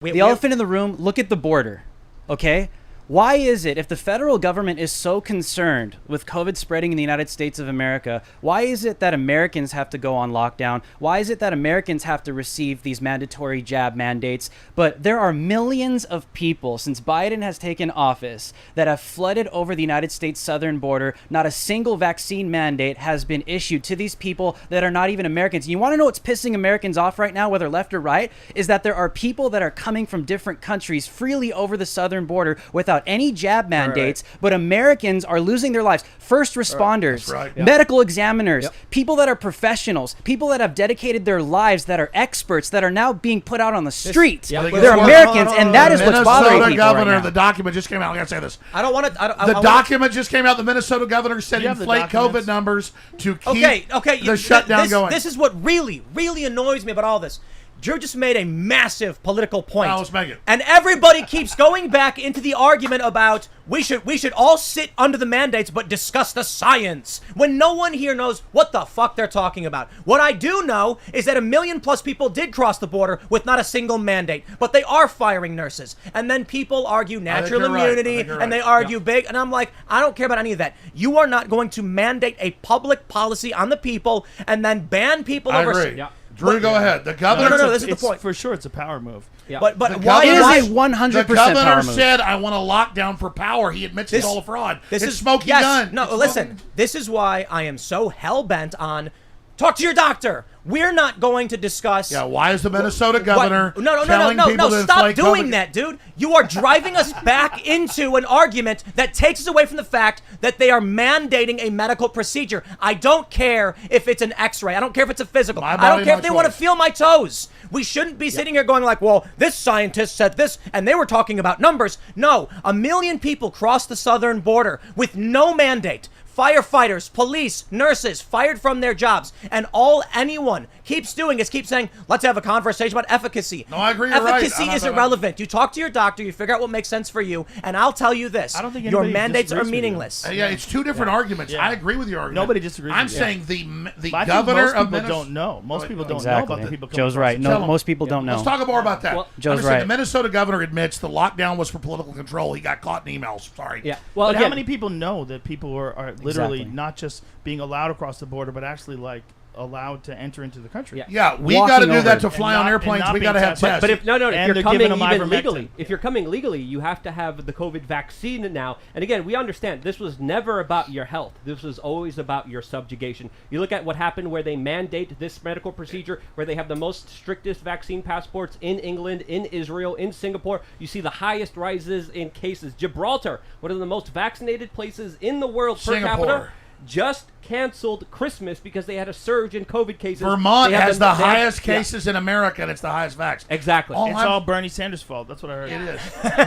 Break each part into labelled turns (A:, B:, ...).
A: The elephant in the room, look at the border, okay? Why is it, if the federal government is so concerned with COVID spreading in the United States of America, why is it that Americans have to go on lockdown? Why is it that Americans have to receive these mandatory jab mandates? But there are millions of people since Biden has taken office that have flooded over the United States southern border. Not a single vaccine mandate has been issued to these people that are not even Americans. You want to know what's pissing Americans off right now, whether left or right, is that there are people that are coming from different countries freely over the southern border without any jab mandates, but Americans are losing their lives. First responders, medical examiners, people that are professionals, people that have dedicated their lives, that are experts, that are now being put out on the streets. They're Americans, and that is what's bothering people
B: governor,
A: right now.
B: The document just came out. I gotta say this.
C: I don't want to.
B: The document just came out. The Minnesota governor said inflate COVID numbers to keep the shutdown going.
C: This is what really annoys me about all this. Joe just made a massive political point.
B: Let's make it.
C: And everybody keeps going back into the argument about we should all sit under the mandates but discuss the science, when no one here knows what the fuck they're talking about. What I do know is that 1 million plus people did cross the border with not a single mandate, but they are firing nurses. And then people argue natural immunity, and they argue big, and I'm like, I don't care about any of that. You are not going to mandate a public policy on the people and then ban people over...
B: I agree. Drew, go ahead. The governor.
C: No, this is the point.
D: For sure, it's a power move.
C: Yeah. But
A: why is it 100% power move?
B: The governor said, "I want a lockdown for power." He admits it's all a fraud.
C: This
B: it's
C: is
B: smoking gun.
C: No, listen. This is why I am so hell bent on talk to your doctor. We're not going to discuss.
B: Yeah, why is the Minnesota governor
C: No,
B: to
C: stop doing
B: COVID?
C: that, dude. You are driving us back into an argument that takes us away from the fact that they are mandating a medical procedure. I don't care if it's an x-ray. I don't care if it's a physical. I don't care if they want to feel my toes. We shouldn't be sitting here going like, well, this scientist said this, and they were talking about numbers. No, 1 million people crossed the southern border with no mandate. Firefighters, police, nurses fired from their jobs, and all anyone keeps doing is keep saying, let's have a conversation about efficacy.
B: No, I agree.
C: Efficacy is irrelevant. You talk to your doctor, you figure out what makes sense for you, and I'll tell you this:
D: I don't think
C: your mandates are meaningless.
B: Yeah, it's two different arguments. I agree with your argument.
D: Nobody disagrees.
B: I'm saying the governor of
D: Minnesota don't know. Most people don't
A: exactly.
D: know about the people.
A: Joe's right. No, most people don't know.
B: Let's talk more about that.
A: Joe's right.
B: The Minnesota governor admits the lockdown was for political control. He got caught in emails. Sorry.
D: Yeah. Well, how many people know that people are literally not just being allowed across the border, but actually allowed to enter into the country?
B: Yeah, we got to do that to fly on airplanes. We got to have tests.
E: But if you're coming even legally, if you're coming legally, you have to have the COVID vaccine now. And again, we understand this was never about your health. This was always about your subjugation. You look at what happened where they mandate this medical procedure, where they have the most strictest vaccine passports in England, in Israel, in Singapore. You see the highest rises in cases. Gibraltar, one of the most vaccinated places in the world per capita, just canceled Christmas because they had a surge in COVID cases.
B: Vermont has the highest cases in America, and it's the highest vax.
E: Exactly.
D: It's all Bernie Sanders' fault. That's what I heard.
B: It is.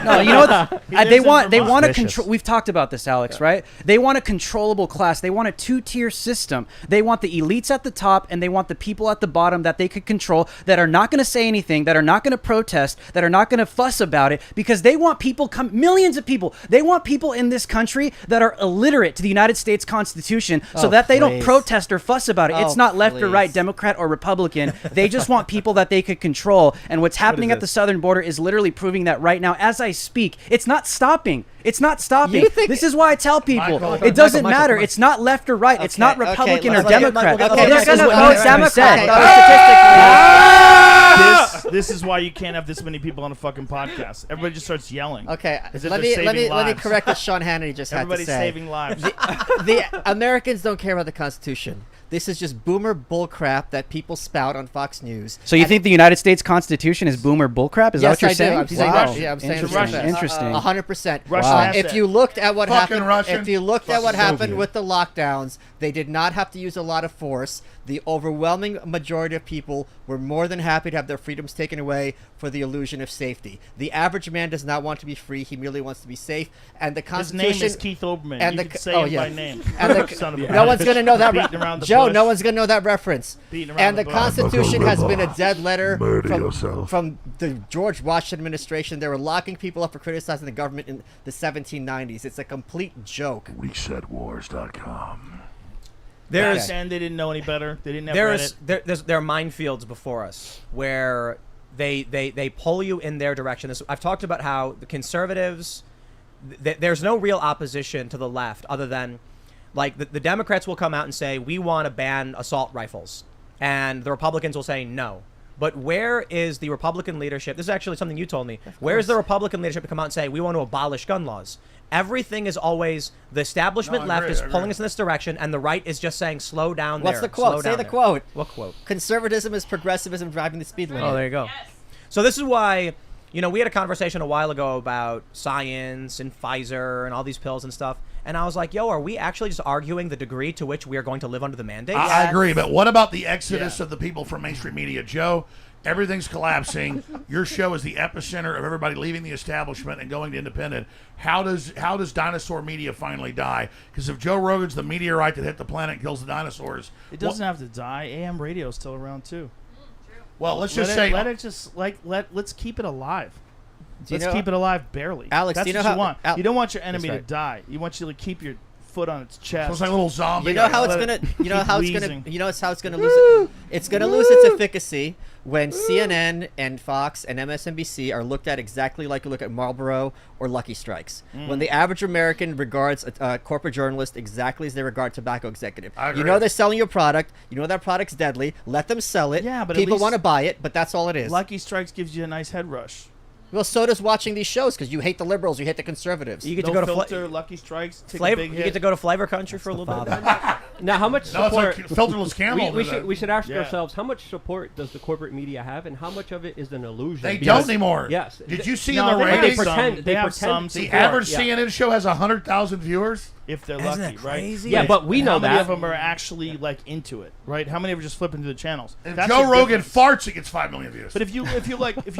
A: No, you know what? They want to control. We've talked about this, Alex, right? They want a controllable class. They want a two-tier system. They want the elites at the top, and they want the people at the bottom that they could control, that are not going to say anything, that are not going to protest, that are not going to fuss about it, because they want people millions of people. They want people in this country that are illiterate to the United States Constitution, so that they don't protest or fuss about it. It's not left or right, Democrat or Republican. They just want people that they could control. And what's happening at the southern border is literally proving that right now as I speak. It's not stopping. It's not stopping. This is why I tell people, it doesn't matter. It's not left or right. It's not Republican or Democrat.
C: They're
A: going to vote Democrat.
D: This is why you can't have this many people on a fucking podcast. Everybody just starts yelling.
F: Okay, let me correct what Sean Hannity just had to say.
D: Everybody's saving lives.
F: The Americans don't care about the Constitution. This is just boomer bullcrap that people spout on Fox News.
A: So you think the United States Constitution is boomer bullcrap? Is that what you're saying?
F: I'm saying
A: wow.
F: I'm saying
A: Interesting.
F: 100%.
A: Wow.
F: If you looked at what happened,
B: Russian.
F: with the lockdowns, they did not have to use a lot of force. The overwhelming majority of people were more than happy to have their freedoms taken away for the illusion of safety. The average man does not want to be free. He merely wants to be safe. And the Constitution...
D: His name is Keith Olbermann.
F: And
D: you can say him by name.
F: And no one's going to know that. Joe, no one's going to know that reference. And the Constitution has been a dead letter from the George Washington administration. They were locking people up for criticizing the government in the 1790s. It's a complete joke.
B: ResetWars.com.
C: They
D: didn't know any better. They didn't have Reddit.
C: There are minefields before us where they pull you in their direction. I've talked about how the conservatives, there's no real opposition to the left other than, like, the Democrats will come out and say, we want to ban assault rifles. And the Republicans will say no. But where is the Republican leadership? This is actually something you told me. Where is the Republican leadership to come out and say, we want to abolish gun laws? Everything is always the establishment left is pulling us in this direction, and the right is just saying, slow down.
F: What's the quote? Say the quote.
C: What quote?
F: Conservatism is progressivism driving the speed limit.
C: Oh, there you go. Yes. So this is why, we had a conversation a while ago about science and Pfizer and all these pills and stuff. And I was like, yo, are we actually just arguing the degree to which we are going to live under the mandate?
B: I agree, but what about the exodus of the people from mainstream media? Joe, everything's collapsing. Your show is the epicenter of everybody leaving the establishment and going to independent. How does dinosaur media finally die? Because if Joe Rogan's the meteorite that hit the planet and kills the dinosaurs,
D: it doesn't have to die. AM radio is still around too.
B: Well, let's keep it alive. Let's keep it alive barely.
F: Alex,
D: that's
F: do you know
D: what
F: how
D: you want. You don't want your enemy
F: right.
D: to die. You want you to keep your foot on its chest.
B: So it's like a little zombie.
F: You know how it's gonna. You know how it's gonna lose it. It's gonna lose its efficacy when CNN and Fox and MSNBC are looked at exactly like you look at Marlboro or Lucky Strikes. When the average American regards a corporate journalist exactly as they regard tobacco executive. You know they're selling your product. You know that product's deadly. Let them sell it.
D: Yeah, but
F: people want to buy it, but that's all it is.
D: Lucky Strikes gives you a nice head rush.
F: Well, so does watching these shows because you hate the liberals, you hate the conservatives.
C: You get to go to
D: filter, Lucky Strikes, take
C: flavor.
D: a big hit.
C: You get to go to Flavor Country for a little bit.
E: Now, how much support?
B: No, it's like filterless camel.
E: We should ask ourselves, how much support does the corporate media have, and how much of it is an illusion?
B: They don't anymore.
E: Yes.
B: Did you see in the ratings?
E: They pretend.
B: The average CNN show has 100,000 viewers.
D: If they're
C: Isn't
D: lucky,
C: that crazy?
D: right?
E: Yeah, but we know
D: how many
E: that.
D: of them are actually like into it, right? How many of them just flip into the channels?
B: If Joe Rogan farts, it gets 5 million views.
D: But if you're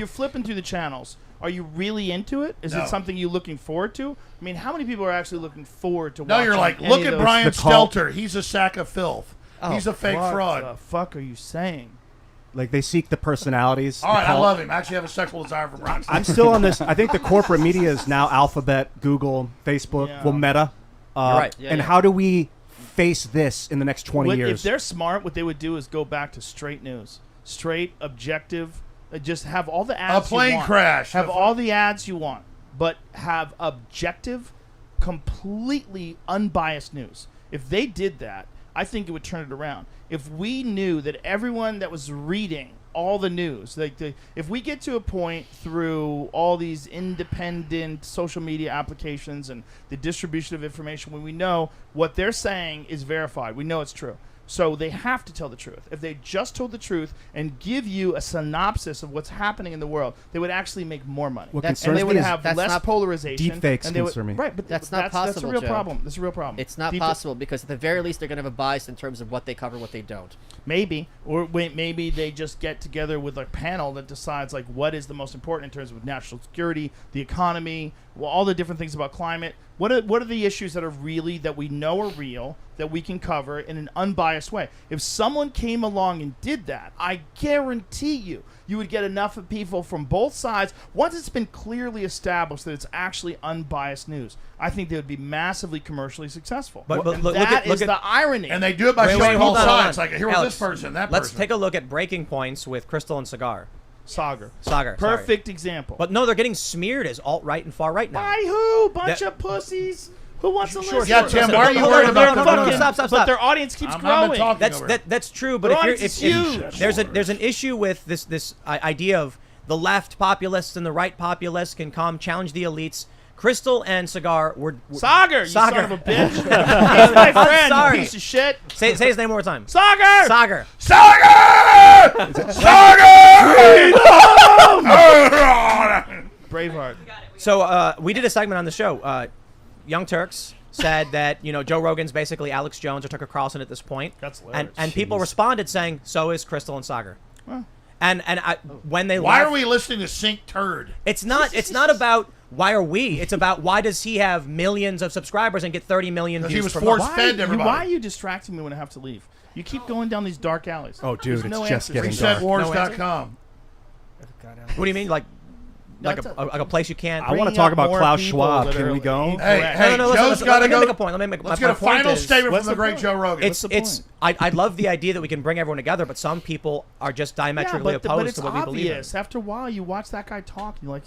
D: flipping through the channels, are you really into it? Is it something you're looking forward to? I mean, how many people are actually looking forward to?
B: No, you're like, look at Brian Stelter. He's a sack of filth. He's a fake fraud.
D: What the fuck are you saying?
G: Like, they seek the personalities.
B: All right, I love him. I actually have a sexual desire for Brian Stelter.
G: I'm still on this. I think the corporate media is now Alphabet, Google, Facebook, Meta.
C: Right.
G: And how do we face this in the next 20 years?
D: If they're smart, what they would do is go back to straight news, straight, objective. Just have all the ads.
B: A plane crash.
D: Have all the ads you want, but have objective, completely unbiased news. If they did that, I think it would turn it around. If we knew that everyone that was reading all the news, if we get to a point through all these independent social media applications and the distribution of information, when we know what they're saying is verified, we know it's true. So they have to tell the truth. If they just told the truth and give you a synopsis of what's happening in the world, they would actually make more money.
G: And
D: they would have less polarization.
G: Deep fakes concern me.
D: Right, but
F: that's not possible,
D: That's a real
F: Joe.
D: problem. That's a real problem.
F: It's not possible because at the very least they're going to have a bias in terms of what they cover, what they don't.
D: Maybe. Or maybe they just get together with a panel that decides like what is the most important in terms of national security, the economy, all the different things about climate. What are the issues that are really, that we know are real, that we can cover in an unbiased way? If someone came along and did that, I guarantee you would get enough of people from both sides. Once it's been clearly established that it's actually unbiased news, I think they would be massively commercially successful.
C: But
D: look at the irony.
B: And they do it by showing both sides. Like, here was this person, that person.
C: Let's take a look at breaking points with Crystal and Cigar.
D: Sagar.
C: Perfect
D: example.
C: But no, they're getting smeared as alt-right and far-right now.
D: By who? Bunch of pussies. Who wants to listen?
B: Yeah, Tim, why are you worried about
C: Stop.
D: But their audience keeps growing.
C: That's true. But if there's an issue with this idea of the left populists and the right populists can come challenge the elites. Crystal and Cigar were
D: Sagar, you son of a bitch. He's my friend,
C: sorry.
D: you piece of shit.
C: Say his name one more time.
D: Sagar! Braveheart.
C: So we did a segment on the show. Young Turks said that Joe Rogan's basically Alex Jones or Tucker Carlson at this point.
D: That's hilarious.
C: And people responded saying, so is Crystal and Sagar.
D: Well.
C: When they
B: why are we listening to Sink Turd?
C: It's not about why are we. It's about why does he have millions of subscribers and get 30 million views?
B: He was force-fed to everybody.
D: Why are you distracting me when I have to leave? You keep going down these dark alleys.
G: Oh, dude,
D: There's
G: it's just getting
B: ResetWars.com.
G: dark.
C: What do you mean? Like, like a place you can't.
G: I want to talk about Klaus Schwab. Can we go?
B: Hey,
C: no,
B: Joe's got to go.
C: Make a point. Let me make.
B: Let's get a final statement from the great
D: point?
B: Joe Rogan.
C: I love the idea that we can bring everyone together, but some people are just diametrically opposed to what we believe in.
D: After a while, you watch that guy talk, and you're like,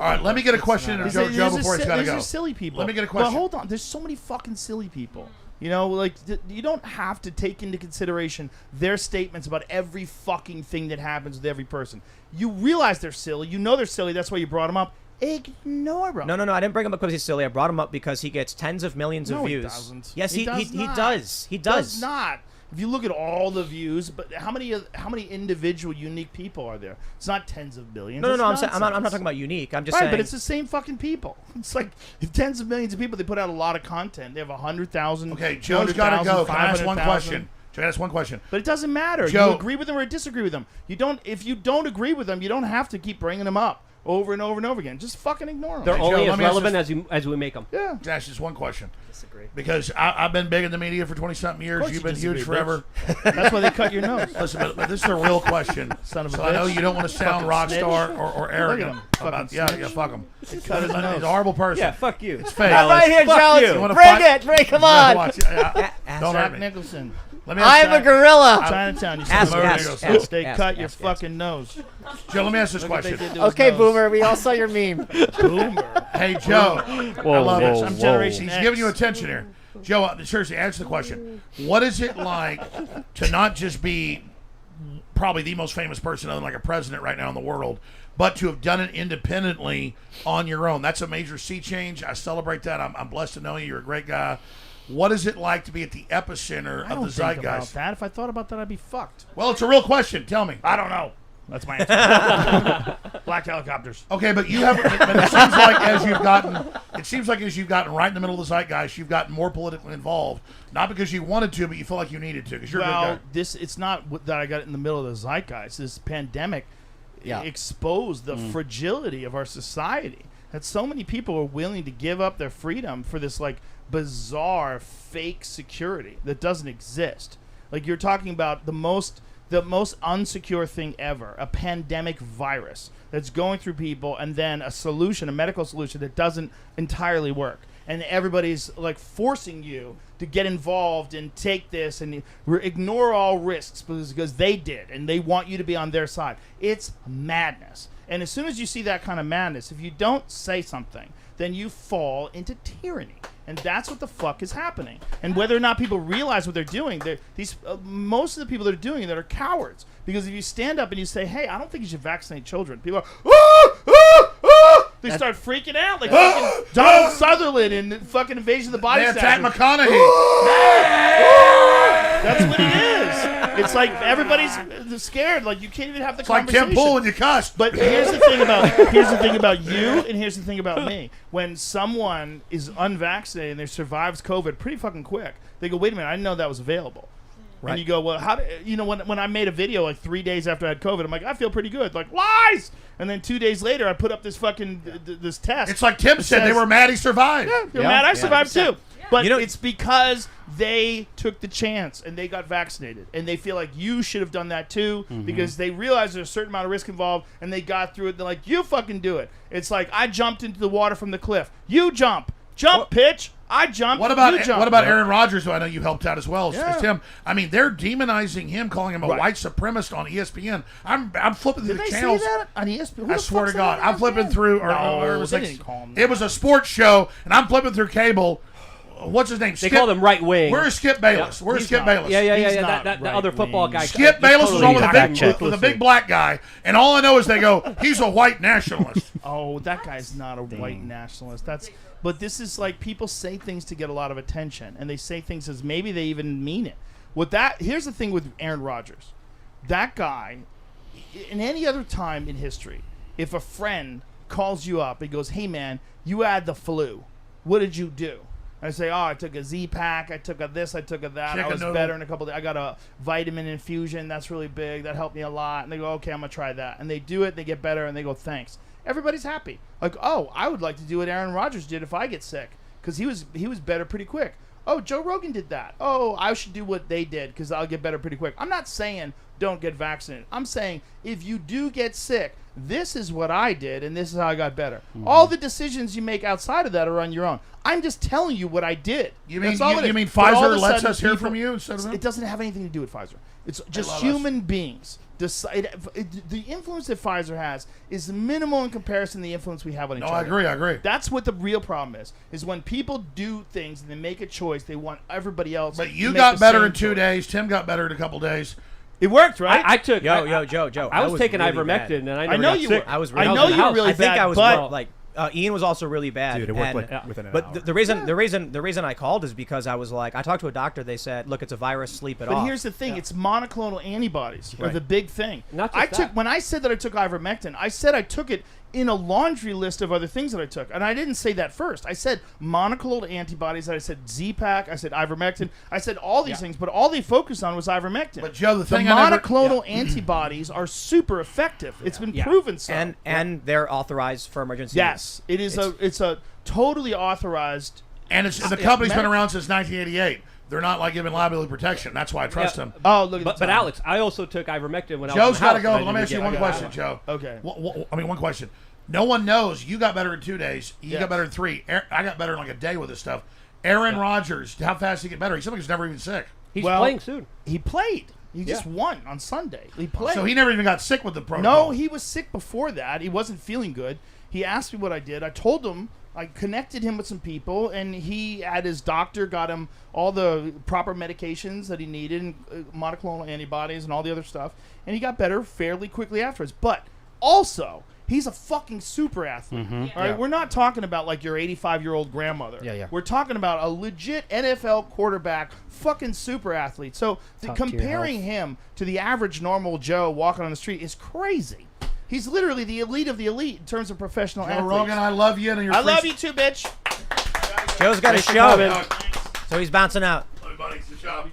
B: all right, let me get a question into Joe before he's got to go.
D: There's silly people.
B: Let me get a question.
D: But hold on, there's so many fucking silly people. You know, like, you don't have to take into consideration their statements about every fucking thing that happens with every person. You realize they're silly. You know they're silly. That's why you brought them up. Ignore them.
C: No. I didn't bring him up because he's silly. I brought him up because he gets tens of millions of views.
D: He doesn't.
C: Yes, he does. He
D: does not. If you look at all the views, but how many individual unique people are there? It's not tens of millions.
C: No. I'm not talking about unique. I'm just saying.
D: But it's the same fucking people. It's like if tens of millions of people, they put out a lot of content. They have 100,000.
B: Okay, Joe's got to go. Can I ask one question? Joe, ask one question.
D: But it doesn't matter.
B: Joe,
D: you agree with them or disagree with them. You don't. If you don't agree with them, you don't have to keep bringing them up over and over and over again. Just fucking ignore them.
E: They're only
B: Joe,
E: as relevant as we make them.
D: Yeah.
B: Ask just one question.
F: Disagree.
B: Because I've been big in the media for 20-something years. You've been huge forever.
D: That's why they cut your nose.
B: Listen, but this is a real question.
D: Son of a
B: so
D: bitch.
B: I know you don't want to sound rock star or arrogant.
D: Fucking
B: Yeah, fuck him.
D: They cut his
B: He's
D: nose.
B: a horrible person.
E: Yeah, fuck you.
B: It's fake.
F: I'm right here,
E: Fuck
F: Jones.
E: you.
B: You wanna
F: Bring
B: fight?
F: it. Come on.
B: Watch. Don't hurt
D: Jack
B: me.
D: Nicholson.
B: Let me ask
F: I'm a gorilla.
D: Chinatown. You
C: Ask,
D: son of a
C: ask,
D: bitch.
C: ask,
D: They
C: ask,
D: cut your
C: ask,
D: fucking nose.
B: Joe, let me ask this
D: Look what they
B: question.
D: did to his
F: Okay,
D: nose.
F: Boomer. We all saw your meme.
D: Boomer.
B: Hey, Joe. I love it.
D: I'm Generation
B: He's
D: X.
B: giving you attention here. Joe, seriously, answer the question. What is it like to not just be probably the most famous person other than like a president right now in the world, but to have done it independently on your own? That's a major sea change. I celebrate that. I'm blessed to know you. You're a great guy. What is it like to be at the epicenter of the zeitgeist?
D: About that. If I thought about that, I'd be fucked.
B: Well, it's a real question. Tell me.
D: I don't know. That's my answer. Black helicopters.
B: Okay, but you haven't. But it seems like as you've gotten right in the middle of the zeitgeist, you've gotten more politically involved. Not because you wanted to, but you feel like you needed to. Because you're a good guy.
D: It's not that I got in the middle of the zeitgeist. This pandemic exposed the fragility of our society. That so many people are willing to give up their freedom for this like bizarre fake security that doesn't exist. Like you're talking about the most unsecure thing ever, a pandemic virus that's going through people, and then a medical solution that doesn't entirely work. And everybody's like forcing you to get involved and take this and ignore all risks because they did, and they want you to be on their side. It's madness. And as soon as you see that kind of madness, if you don't say something, then you fall into tyranny. And that's what the fuck is happening. And whether or not people realize what they're doing, most of the people that are doing it are cowards. Because if you stand up and you say, hey, I don't think you should vaccinate children, people are, they start freaking out like fucking Donald Sutherland in fucking Invasion of the Body
B: They attack
D: Snatchers.
B: McConaughey.
D: That's what it is. It's like everybody's scared. Like you can't even have the
B: It's like
D: conversation.
B: Tim Pool when you cussed.
D: But here's the thing about you, and here's the thing about me. When someone is unvaccinated and they survives COVID pretty fucking quick, they go, "Wait a minute, I didn't know that was available." Right. And you go, "Well, how do you know?" When I made a video like 3 days after I had COVID, I'm like, "I feel pretty good." Like lies. And then 2 days later, I put up this fucking this test.
B: It's like Tim said. They were mad he survived.
D: Yeah, they're mad I survived too. But
C: You know-
D: it's because they took the chance and they got vaccinated. And they feel like you should have done that too because they realize there's a certain amount of risk involved and they got through it. They're like, you fucking do it. It's like, I jumped into the water from the cliff. You jump. Jump, pitch. I jumped.
B: What about
D: you jump.
B: Aaron Rodgers, who I know you helped out as well?
D: Yeah.
B: Tim, I mean, they're demonizing him, calling him a white supremacist on ESPN. I'm flipping through
D: Did
B: the
D: they
B: channels.
D: say that on ESPN? Who
B: I
D: the
B: swear
D: fuck
B: to
D: said
B: God,
D: that on
B: I'm flipping
D: ESPN?
B: through.
D: No,
B: it was
D: they
B: like
D: didn't call him
B: it was a sports show, and I'm flipping through cable. What's his name?
E: They called him right wing.
B: Where's Skip Bayless?
E: Yeah.
B: Where's
D: He's
B: Skip
D: not.
B: Bayless?
E: Yeah.
D: He's
E: That
D: not
E: the other
D: right
E: football
D: wing.
E: guy.
B: Skip Bayless was on with
F: fact
B: with a big black guy, and all I know is they go, he's a white nationalist.
D: Oh, that guy's not a white nationalist. But this is like people say things to get a lot of attention, and they say things as maybe they even mean it. Here's the thing with Aaron Rodgers. That guy, in any other time in history, if a friend calls you up and goes, "Hey man, you had the flu. What did you do?" I say, "Oh, I took a Z-Pack, I took a this, I took a that. I was better in a couple of days. I got a vitamin infusion. That's really big. That helped me a lot." And they go, "Okay, I'm going to try that." And they do it, they get better, and they go, "Thanks." Everybody's happy. Like, "Oh, I would like to do what Aaron Rodgers did if I get sick because he was better pretty quick." "Oh, Joe Rogan did that. Oh, I should do what they did because I'll get better pretty quick." I'm not saying don't get vaccinated. I'm saying if you do get sick, this is what I did, and this is how I got better. All the decisions you make outside of that are on your own. I'm just telling you what I did.
B: You mean
D: That's all it is.
B: you mean
D: But all of
B: Pfizer
D: a
B: lets
D: sudden
B: us hear
D: people-
B: from you instead of them?
D: It doesn't have anything to do with Pfizer. It's just
B: love
D: human beings. The influence that Pfizer has is minimal in comparison to the influence we have on each other.
B: I agree.
D: That's what the real problem is when people do things and they make a choice, they want everybody else.
B: But
D: to
B: you
D: make
B: got
D: the
B: better
D: same
B: in 2
D: choice.
B: days. Tim got better in a couple days.
D: It worked, right?
E: I took
H: Joe.
E: I was taking
H: really
E: ivermectin,
H: bad.
E: and I
D: I
E: never
D: know
E: got
D: you
E: sick.
D: were.
H: I was
D: I
H: really
D: know
H: bad.
D: you were really
H: I think
D: bad,
H: I was
D: but
H: well, like Ian was also really bad.
G: Dude, it worked
H: and-
G: like within an
H: But
G: hour.
H: the reason I called is because I was like, I talked to a doctor. They said, look, it's a virus. Sleep it
D: But
H: off.
D: here's the thing: it's monoclonal antibodies are
H: Right.
D: the big thing.
E: Not just
D: I took
E: that.
D: when I said that I took ivermectin, I said I took it in a laundry list of other things that I took, and I didn't say that first. I said monoclonal antibodies. I said Z-Pak. I said ivermectin. I said all these things, but all they focused on was ivermectin.
B: But Joe, the thing I never-
D: monoclonal antibodies are super effective. It's been proven so.
H: and they're authorized for emergency.
D: yes, it is it's a totally authorized.
B: And the
D: Yeah,
B: company's been
D: medical.
B: around since 1988. They're not like giving liability protection. That's why I trust them.
D: Oh, look at
E: But
D: the time.
E: Alex, I also took ivermectin when I was
B: Joe's
E: in
B: got
E: the
B: to go.
E: house,
B: But
E: and
B: let me
E: I
B: ask you
E: didn't
B: one
E: get
B: question,
E: it.
B: Joe.
D: Okay.
B: One question. No one knows. You got better in 2 days. You
D: Yes.
B: got better in 3. I got better in like a day with this stuff. Aaron Rodgers, how fast did he get better? He seems like he's never even sick.
E: He's
D: Well,
E: playing soon.
D: He played. He just won on Sunday. He played.
B: So he never even got sick with the protocol.
D: No, he was sick before that. He wasn't feeling good. He asked me what I did. I told him. I connected him with some people, and he, at his doctor, got him all the proper medications that he needed, and monoclonal antibodies and all the other stuff. And he got better fairly quickly afterwards. But also, he's a fucking super athlete. All right, we're not talking about like your 85-year-old grandmother.
F: Yeah.
D: We're talking about a legit NFL quarterback, fucking super athlete. So comparing him to the average normal Joe walking on the street is crazy. He's literally the elite of the elite in terms of professional
B: Joe
D: athletes.
B: Rogan, I love you. And your
D: I love you too, bitch.
H: Joe's got a show, so he's bouncing out.
B: Love you, buddy. Good job.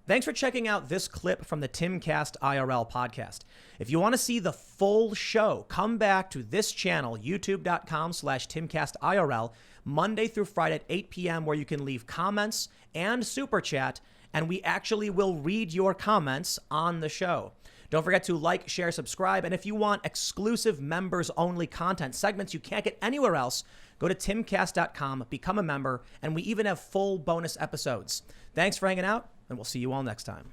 H: Thanks for checking out this clip from the Timcast IRL podcast. If you want to see the full show, come back to this channel, youtube.com/TimcastIRL, Monday through Friday at 8 p.m., where you can leave comments and super chat, and we actually will read your comments on the show. Don't forget to like, share, subscribe, and if you want exclusive members-only content, segments you can't get anywhere else, go to timcast.com, become a member, and we even have full bonus episodes. Thanks for hanging out, and we'll see you all next time.